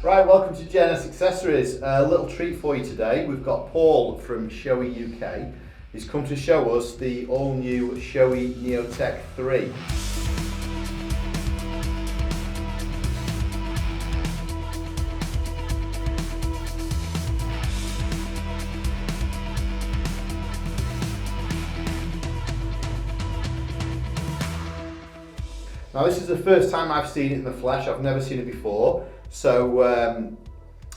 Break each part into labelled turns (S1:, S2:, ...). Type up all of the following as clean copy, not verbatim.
S1: Right, welcome to GNS Accessories. A little treat for you today. We've got Paul from Shoei UK. He's come to show us the all-new Shoei Neotec 3. Now this is the first time I've seen it in the flesh. I've never seen it before. So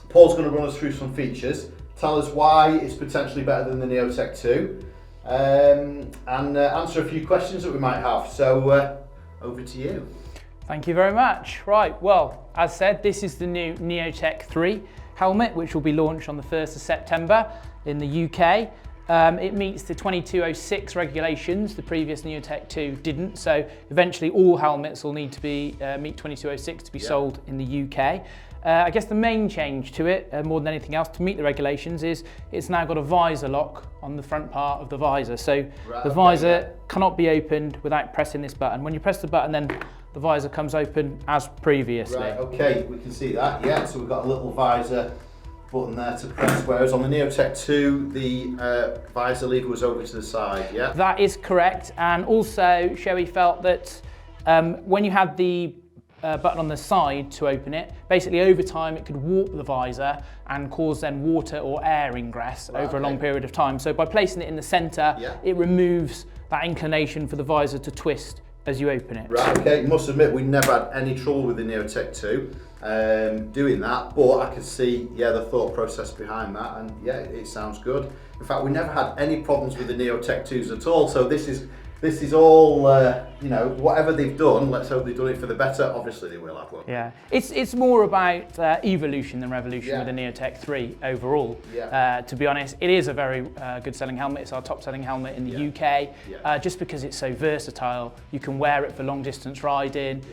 S1: Paul's going to run us through some features, tell us why it's potentially better than the Neotec 2, and answer a few questions that we might have. So over to you.
S2: Thank you very much. Right, well, as said, this is the new Neotec 3 helmet, which will be launched on the 1st of September in the UK. It meets the 2206 regulations. The previous Neotec 2 didn't, so eventually all helmets will need to be meet 2206 to be sold in the UK. I guess the main change to it, more than anything else, to meet the regulations, is it's now got a visor lock on the front part of the visor. So the visor cannot be opened without pressing this button. When you press the button, then the visor comes open as previously.
S1: Right, okay, we can see that, yeah. So we've got a little visor button there to press, whereas on the Neotec 2 the visor lever was over to the side, yeah?
S2: That is correct, and also Shoei felt that when you had the button on the side to open it, basically over time it could warp the visor and cause then water or air ingress over a long period of time. So by placing it in the centre, it removes that inclination for the visor to twist as you open it.
S1: Right, okay, must admit we never had any trouble with the Neotec 2 doing that, but I can see, the thought process behind that, and it sounds good. In fact, we never had any problems with the Neotec 2s at all, so this is all, whatever they've done, let's hope they've done it for the better. Obviously they will have one.
S2: Yeah, it's more about evolution than revolution with the Neotec 3 overall. To be honest, it is a very good selling helmet. It's our top selling helmet in the UK, just because it's so versatile. You can wear it for long distance riding,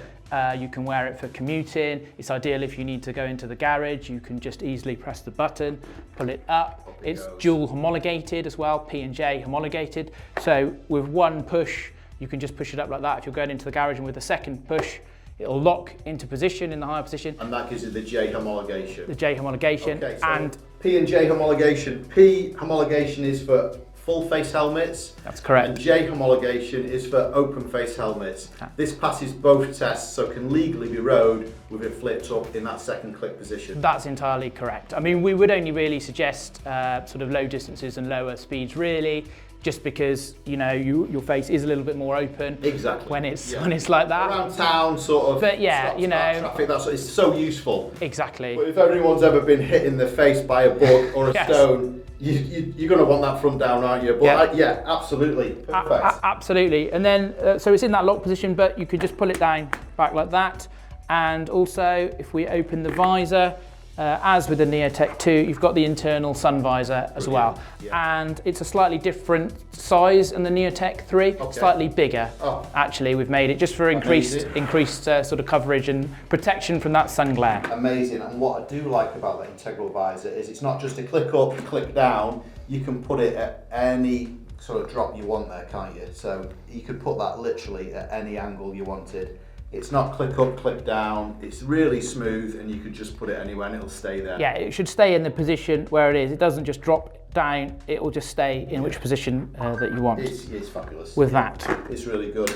S2: you can wear it for commuting. It's ideal if you need to go into the garage. You can just easily press the button, pull it up. It's dual homologated as well, P&J homologated. So with one push, you can just push it up like that. If you're going into the garage, and with a second push, it'll lock into position, in the higher position.
S1: And that gives you the J homologation.
S2: The J homologation. Okay, so and
S1: P&J homologation. P homologation is for full face helmets.
S2: That's correct.
S1: And J homologation is for open face helmets. This passes both tests, so can legally be rode with it flipped up in that second click position.
S2: That's entirely correct. I mean, we would only really suggest sort of low distances and lower speeds, really, just because your face is a little bit more open.
S1: Exactly.
S2: When it's like that.
S1: Around town, sort of.
S2: But
S1: stop traffic. It's so useful.
S2: Exactly.
S1: But if anyone's ever been hit in the face by a bug or a stone, you're going to want that front down, aren't you? But absolutely. Perfect.
S2: Absolutely. And then, so it's in that lock position, but you could just pull it down back like that. And also, if we open the visor, as with the Neotec 2, you've got the internal sun visor as well. And it's a slightly different size in the Neotec 3, slightly bigger. Actually, we've made it just for increased sort of coverage and protection from that sun glare.
S1: Amazing. And what I do like about that integral visor is it's not just a click up and click down. You can put it at any sort of drop you want there, can't you? So you could put that literally at any angle you wanted. It's not click up, click down. It's really smooth, and you could just put it anywhere and it'll stay there.
S2: Yeah, it should stay in the position where it is. It doesn't just drop down. It will just stay in which position that you want.
S1: It's fabulous.
S2: With that.
S1: It's really good.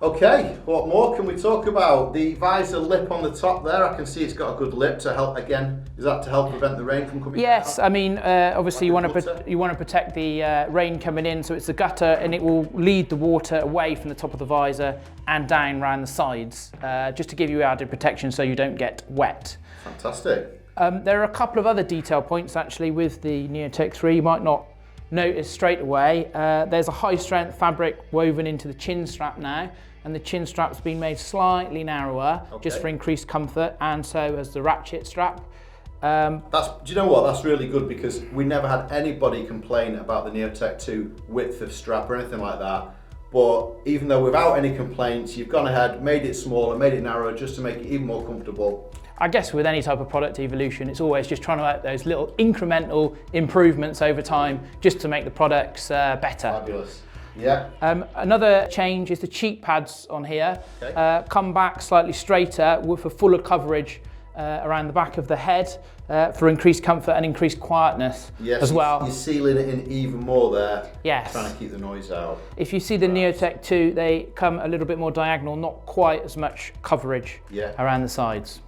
S1: Okay, what more can we talk about? The visor lip on the top there, I can see it's got a good lip to help, again, is that to help prevent the rain from coming out?
S2: Yes, I mean, obviously you want to protect the rain coming in, so it's a gutter, and it will lead the water away from the top of the visor and down around the sides, just to give you added protection so you don't get wet.
S1: Fantastic.
S2: There are a couple of other detail points actually with the Neotec 3 you might not notice straight away. There's a high strength fabric woven into the chin strap now, and the chin strap's been made slightly narrower just for increased comfort, and so has the ratchet strap.
S1: Do you know what? That's really good, because we never had anybody complain about the Neotec 2 width of strap or anything like that. But even though without any complaints, you've gone ahead, made it smaller, made it narrower, just to make it even more comfortable.
S2: I guess with any type of product evolution, it's always just trying to make those little incremental improvements over time, just to make the products better.
S1: Fabulous. Yeah.
S2: Another change is the cheek pads on here come back slightly straighter for fuller coverage around the back of the head for increased comfort and increased quietness as well.
S1: You're sealing it in even more there,
S2: yes.
S1: Trying to keep the noise out.
S2: If you see the Neotec 2, they come a little bit more diagonal, not quite as much coverage around the sides.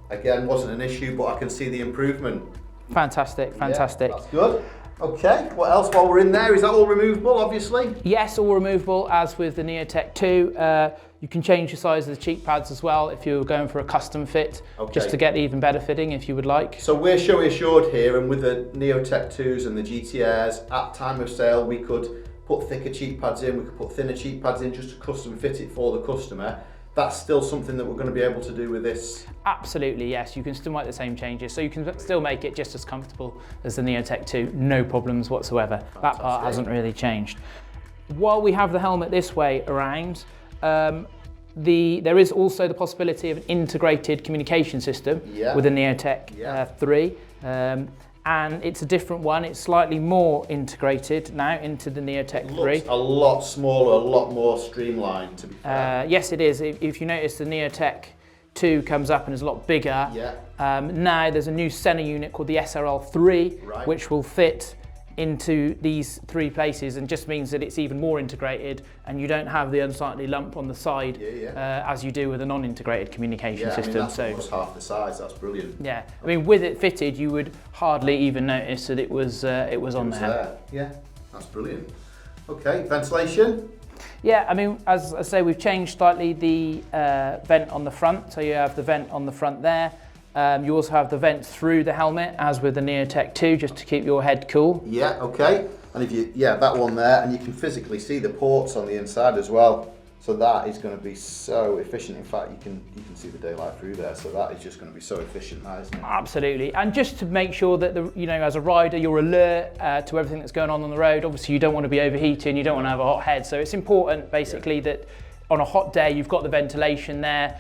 S1: Again, wasn't an issue, but I can see the improvement.
S2: Fantastic, fantastic.
S1: Yeah, that's good. Okay, what else while we're in there? Is that all removable, obviously?
S2: Yes, all removable, as with the Neotec 2. You can change the size of the cheek pads as well if you're going for a custom fit, just to get even better fitting if you would like.
S1: So we're Shoei assured here, and with the Neotec 2s and the GTRs, at time of sale, we could put thicker cheek pads in, we could put thinner cheek pads in just to custom fit it for the customer. That's still something that we're going to be able to do with this?
S2: Absolutely, yes. You can still make the same changes, so you can still make it just as comfortable as the Neotec 2, no problems whatsoever. Fantastic. That part hasn't really changed. While we have the helmet this way around, there is also the possibility of an integrated communication system with the Neotec 3. And it's a different one. It's slightly more integrated now into the Neotec 3.
S1: Looks a lot smaller, a lot more streamlined, to be fair.
S2: Yes, it is. If you notice, the Neotec 2 comes up and is a lot bigger. Now there's a new center unit called the SRL3, which will fit into these 3 places, and just means that it's even more integrated, and you don't have the unsightly lump on the side as you do with a non-integrated communication system.
S1: That's almost half the size. That's brilliant.
S2: Yeah, I mean, with it fitted, you would hardly even notice that it was on there.
S1: Yeah, that's brilliant. Okay, ventilation.
S2: Yeah, I mean, as I say, we've changed slightly the vent on the front, so you have the vent on the front there. You also have the vents through the helmet, as with the Neotec 2, just to keep your head cool.
S1: Yeah, okay. And if you, that one there, and you can physically see the ports on the inside as well. So that is going to be so efficient. In fact, you can see the daylight through there. So that is just going to be so efficient, that, isn't it?
S2: Absolutely. And just to make sure that as a rider, you're alert to everything that's going on the road. Obviously, you don't want to be overheating. You don't want to have a hot head. So it's important, basically, that on a hot day, you've got the ventilation there,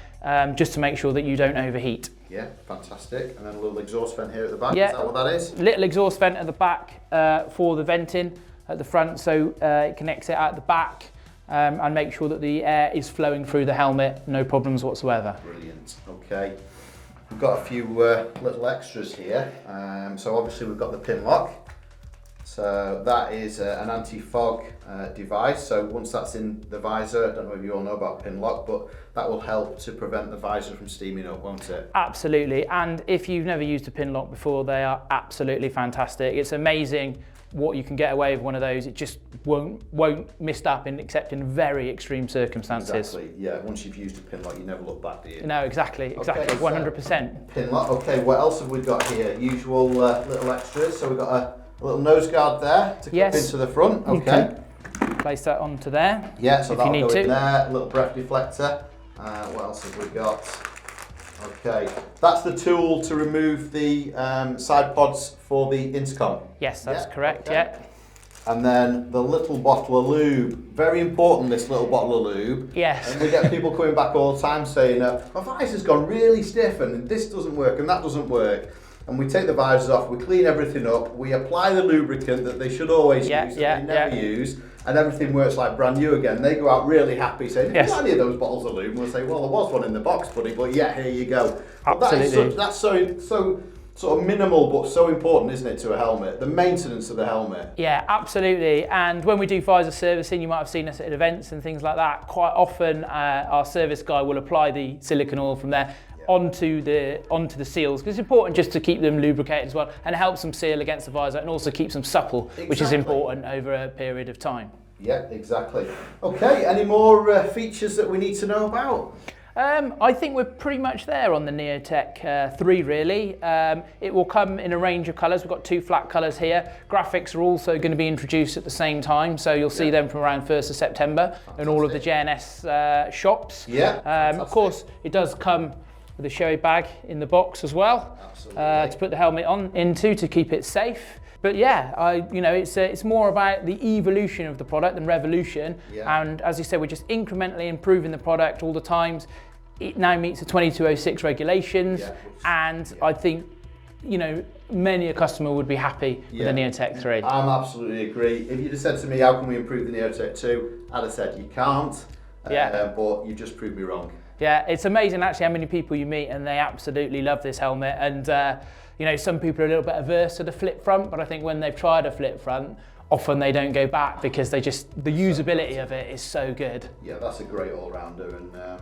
S2: just to make sure that you don't overheat. Yeah,
S1: fantastic. And then a little exhaust vent here at the back, is that what that is?
S2: Little exhaust vent at the back for the venting at the front, so it connects it at the back and make sure that the air is flowing through the helmet, no problems whatsoever.
S1: Brilliant, okay. We've got a few little extras here. So obviously we've got the Pinlock. So that is an anti-fog device. So once that's in the visor, I don't know if you all know about Pinlock, but that will help to prevent the visor from steaming up, won't it? Absolutely.
S2: And if you've never used a Pinlock before, they are absolutely fantastic. It's amazing what you can get away with one of those. It just won't mist up except in very extreme circumstances.
S1: Exactly. Yeah. Once you've used a Pinlock, you never look back, do you?
S2: No, exactly. Okay, 100%.
S1: Pinlock. Okay. What else have we got here? Usual little extras. So we've got a little nose guard there to clip into the front. Okay.
S2: Place that onto there.
S1: Yeah, so that'll go in there. A little breath deflector. What else have we got? Okay, that's the tool to remove the side pods for the intercom.
S2: Yes, that's correct. Okay.
S1: And then the little bottle of lube. Very important, this little bottle of lube.
S2: Yes.
S1: And we get people coming back all the time saying, my visor's gone really stiff and this doesn't work and that doesn't work. And we take the visors off, we clean everything up, we apply the lubricant that they should always use, that they never use, and everything works like brand new again. They go out really happy saying, have you got any of those bottles of lube? And we'll say, well, there was one in the box, buddy, but yeah, here you go.
S2: Absolutely.
S1: That's so sort of minimal, but so important, isn't it, to a helmet? The maintenance of the helmet.
S2: Yeah, absolutely. And when we do visor servicing, you might have seen us at events and things like that. Quite often, our service guy will apply the silicone oil from there onto the seals, because it's important just to keep them lubricated as well, and it helps them seal against the visor and also keeps them supple, which is important over a period of time. Yeah,
S1: exactly. Okay, any more features that we need to know about?
S2: I think we're pretty much there on the Neotec 3 really. It will come in a range of colours. We've got 2 flat colours here. Graphics are also going to be introduced at the same time, so you'll see them from around 1st of September in all of the JNS shops. Of course, it does come with a Shoei bag in the box as well, to put the helmet into to keep it safe. But yeah, it's more about the evolution of the product than revolution. And as you said, we're just incrementally improving the product all the times. It now meets the 2206 regulations, and I think many a customer would be happy with the Neotec 3.
S1: I'm absolutely agree. If you'd have said to me, how can we improve the Neotec 2? I'd have said you can't. But you just proved me wrong.
S2: Yeah, it's amazing actually how many people you meet and they absolutely love this helmet. And you know, some people are a little bit averse to the flip front, but I think when they've tried a flip front, often they don't go back because the usability of it is so good.
S1: Yeah, that's a great all-rounder, and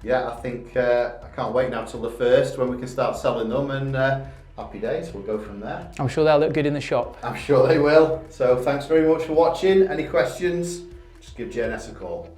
S1: yeah, I think I can't wait now till the 1st when we can start selling them, and happy days, we'll go from there.
S2: I'm sure they'll look good in the shop.
S1: I'm sure they will. So thanks very much for watching. Any questions, just give JNS a call.